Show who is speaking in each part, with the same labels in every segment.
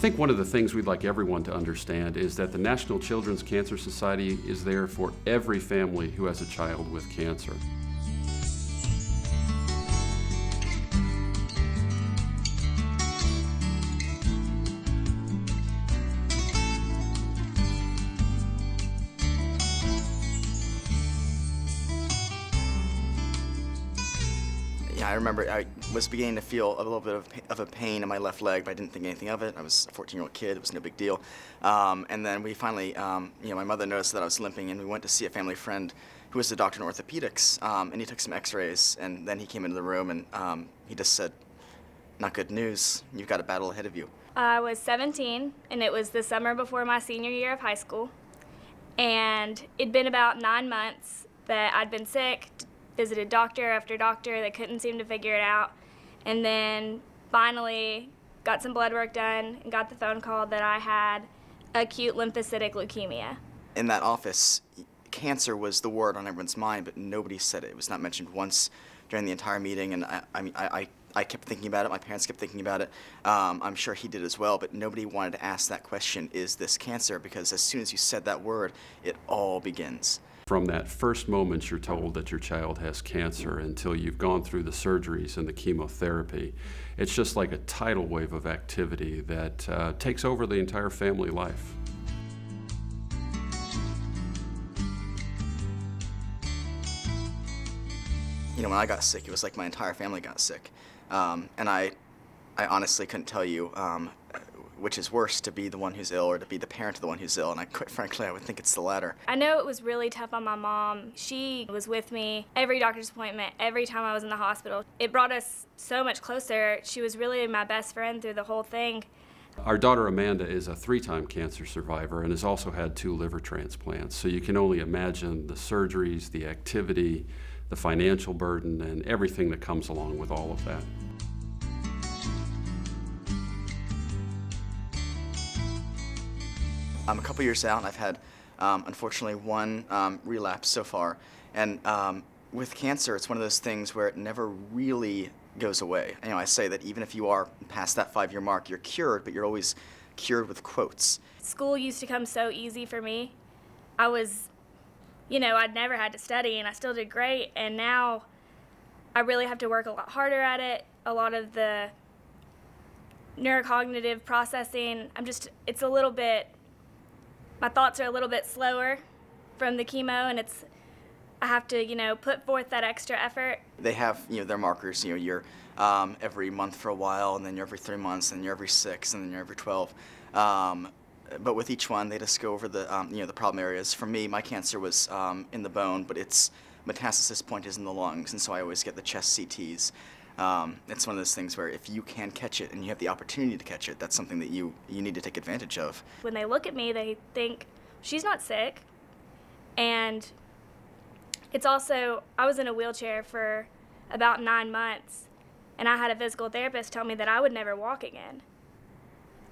Speaker 1: think one of the things we'd like everyone to understand is that the National Children's Cancer Society is there for every family who has a child with cancer.
Speaker 2: Yeah, I remember I was beginning to feel a little bit of a pain in my left leg, but I didn't think anything of it. I was a 14-year-old kid. It was no big deal. And then we finally, my mother noticed that I was limping, and we went to see a family friend who was a doctor in orthopedics, and he took some x-rays, and then he came into the room, and he just said, "Not good news. You've got a battle ahead of you."
Speaker 3: I was 17, and it was the summer before my senior year of high school. And it'd been about 9 months that I'd been sick, visited doctor after doctor. They couldn't seem to figure it out. And then finally got some blood work done and got the phone call that I had acute lymphocytic leukemia.
Speaker 2: In that office, cancer was the word on everyone's mind, but nobody said it. It was not mentioned once during the entire meeting, and I kept thinking about it. My parents kept thinking about it. I'm sure he did as well, but nobody wanted to ask that question, is this cancer? Because as soon as you said that word, it all begins.
Speaker 1: From that first moment you're told that your child has cancer until you've gone through the surgeries and the chemotherapy, it's just like a tidal wave of activity that takes over the entire family life.
Speaker 2: You know, when I got sick, it was like my entire family got sick. And I honestly couldn't tell you which is worse, to be the one who's ill or to be the parent of the one who's ill, and quite frankly, I would think it's the latter.
Speaker 3: I know it was really tough on my mom. She was with me every doctor's appointment, every time I was in the hospital. It brought us so much closer. She was really my best friend through the whole thing.
Speaker 1: Our daughter Amanda is a 3-time cancer survivor and has also had 2 liver transplants, so you can only imagine the surgeries, the activity, the financial burden, and everything that comes along with all of that.
Speaker 2: I'm a couple years out, and I've had, unfortunately, 1 relapse so far. And with cancer, it's one of those things where it never really goes away. You know, I say that even if you are past that 5-year mark, you're cured, but you're always cured with quotes.
Speaker 3: School used to come so easy for me. I was, I'd never had to study, and I still did great. And now I really have to work a lot harder at it. A lot of the neurocognitive processing, it's a little bit, my thoughts are a little bit slower from the chemo, and I have to, put forth that extra effort.
Speaker 2: They have, their markers. You're every month for a while, and then you're every 3 months, and you're every 6, and then you're every 12. But with each one, they just go over the, the problem areas. For me, my cancer was in the bone, but its metastasis point is in the lungs, and so I always get the chest CTs. It's one of those things where if you can catch it and you have the opportunity to catch it, that's something that you need to take advantage of.
Speaker 3: When they look at me, they think, she's not sick. And it's also, I was in a wheelchair for about 9 months, and I had a physical therapist tell me that I would never walk again.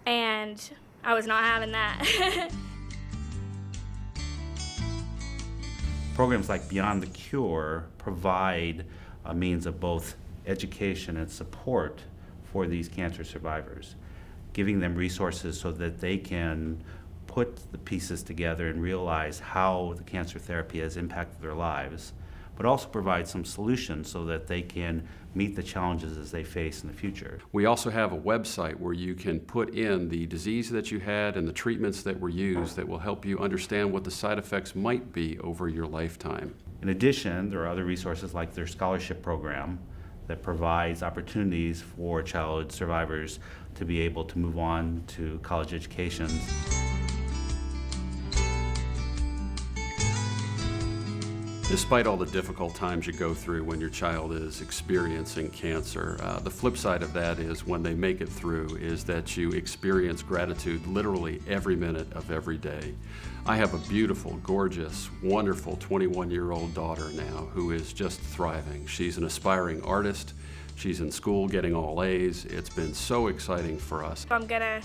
Speaker 3: And I was not having that.
Speaker 4: Programs like Beyond the Cure provide a means of both education and support for these cancer survivors, giving them resources so that they can put the pieces together and realize how the cancer therapy has impacted their lives, but also provide some solutions so that they can meet the challenges as they face in the future.
Speaker 1: We also have a website where you can put in the disease that you had and the treatments that were used that will help you understand what the side effects might be over your lifetime.
Speaker 4: In addition, there are other resources like their scholarship program that provides opportunities for childhood survivors to be able to move on to college education.
Speaker 1: Despite all the difficult times you go through when your child is experiencing cancer, the flip side of that is when they make it through is that you experience gratitude literally every minute of every day. I have a beautiful, gorgeous, wonderful 21-year-old daughter now who is just thriving. She's an aspiring artist. She's in school getting all A's. It's been so exciting for us.
Speaker 3: I'm gonna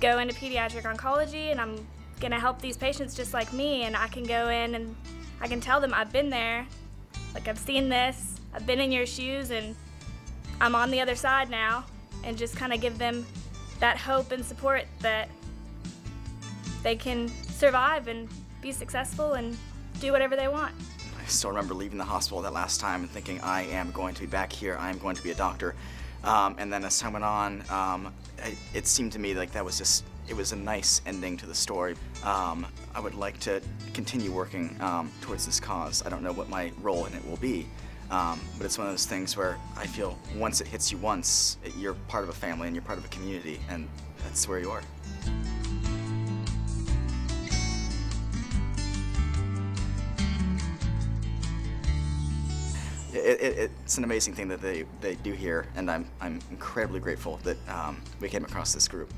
Speaker 3: go into pediatric oncology, and I'm gonna help these patients just like me, and I can go in and I can tell them I've been there, like I've seen this, I've been in your shoes, and I'm on the other side now, and just kind of give them that hope and support that they can survive and be successful and do whatever they want.
Speaker 2: I still remember leaving the hospital that last time and thinking, I am going to be back here, I am going to be a doctor. And then as time went on, it seemed to me like that was just, it was a nice ending to the story. I would like to continue working towards this cause. I don't know what my role in it will be, but it's one of those things where I feel once it hits you once, you're part of a family and you're part of a community, and that's where you are. It's an amazing thing that they do here, and I'm incredibly grateful that we came across this group.